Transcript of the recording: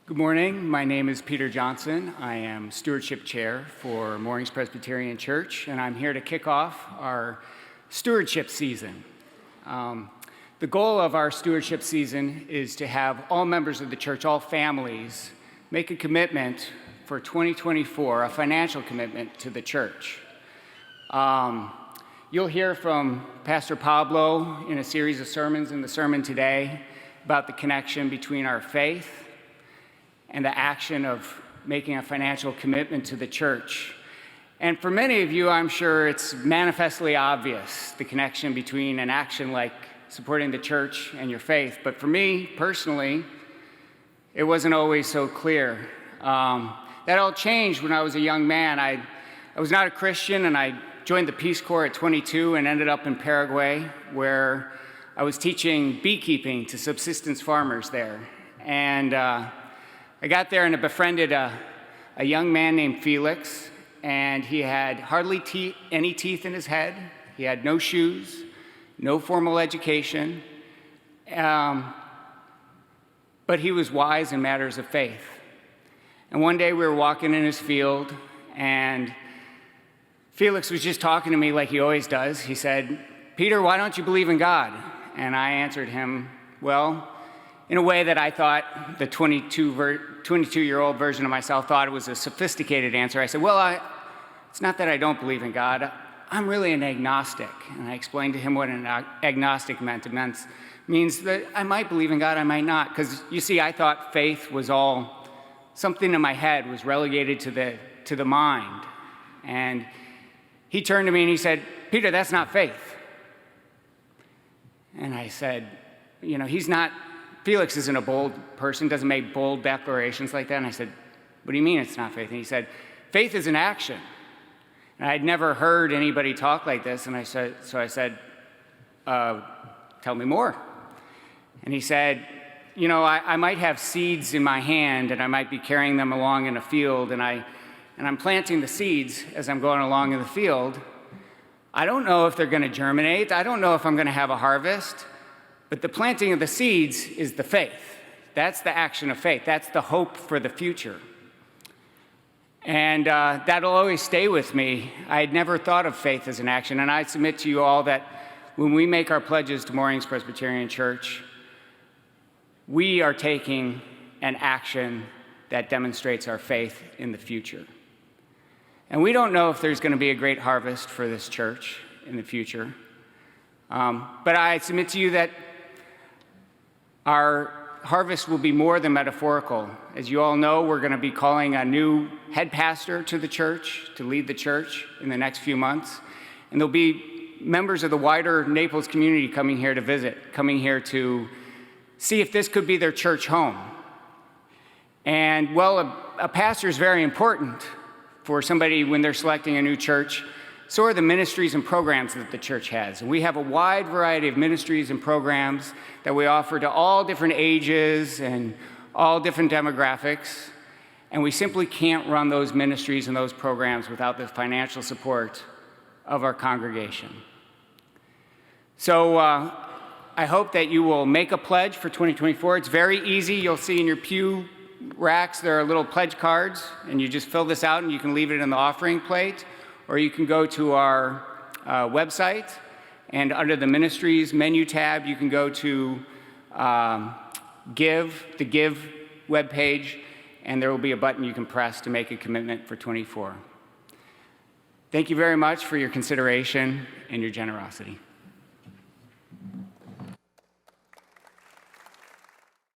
Good morning. My name is Peter Johnson. I am Stewardship Chair for Moorings Presbyterian Church, and I'm here to kick off our Stewardship season. The goal of our Stewardship season is to have all members of the church, all families, make a commitment for 2024, a financial commitment to the church. You'll hear from Pastor Pablo in a series of sermons in the sermon today about the connection between our faith and the action of making a financial commitment to the church. And for many of you, I'm sure it's manifestly obvious, the connection between an action like supporting the church and your faith. But for me, personally, it wasn't always so clear. That all changed when I was a young man. I was not a Christian, and I joined the Peace Corps at 22 and ended up in Paraguay, where I was teaching beekeeping to subsistence farmers there. And I got there and I befriended a young man named Felix, and he had hardly any teeth in his head. He had no shoes, no formal education, but he was wise in matters of faith. And one day we were walking in his field, and Felix was just talking to me like he always does. He said, "Peter, why don't you believe in God?" And I answered him, well, in a way that I thought the 22-year-old version of myself thought it was a sophisticated answer. I said, well, it's not that I don't believe in God. I'm really an agnostic. And I explained to him what an agnostic meant. It means that I might believe in God, I might not. Because, you see, I thought faith was all something in my head, was relegated to the mind. And he turned to me and he said, "Peter, that's not faith." And I said, Felix isn't a bold person, doesn't make bold declarations like that. And I said, "What do you mean it's not faith?" And he said, "Faith is an action." And I'd never heard anybody talk like this. And I said, "Tell me more." And he said, I might have seeds in my hand, and I might be carrying them along in a field, and I'm planting the seeds as I'm going along in the field. I don't know if they're going to germinate. I don't know if I'm going to have a harvest. But the planting of the seeds is the faith. That's the action of faith. That's the hope for the future. And that'll always stay with me. I had never thought of faith as an action. And I submit to you all that when we make our pledges to Moorings Presbyterian Church, we are taking an action that demonstrates our faith in the future. And we don't know if there's going to be a great harvest for this church in the future. But I submit to you that our harvest will be more than metaphorical. As you all know, we're going to be calling a new head pastor to the church to lead the church in the next few months. And there'll be members of the wider Naples community coming here to visit, coming here to see if this could be their church home. And, well, a pastor is very important for somebody when they're selecting a new church. So are the ministries and programs that the church has. And we have a wide variety of ministries and programs that we offer to all different ages and all different demographics. And we simply can't run those ministries and those programs without the financial support of our congregation. So I hope that you will make a pledge for 2024. It's very easy. You'll see in your pew racks there are little pledge cards, and you just fill this out and you can leave it in the offering plate. Or you can go to our website, and under the Ministries menu tab, you can go to the Give webpage, and there will be a button you can press to make a commitment for 24. Thank you very much for your consideration and your generosity.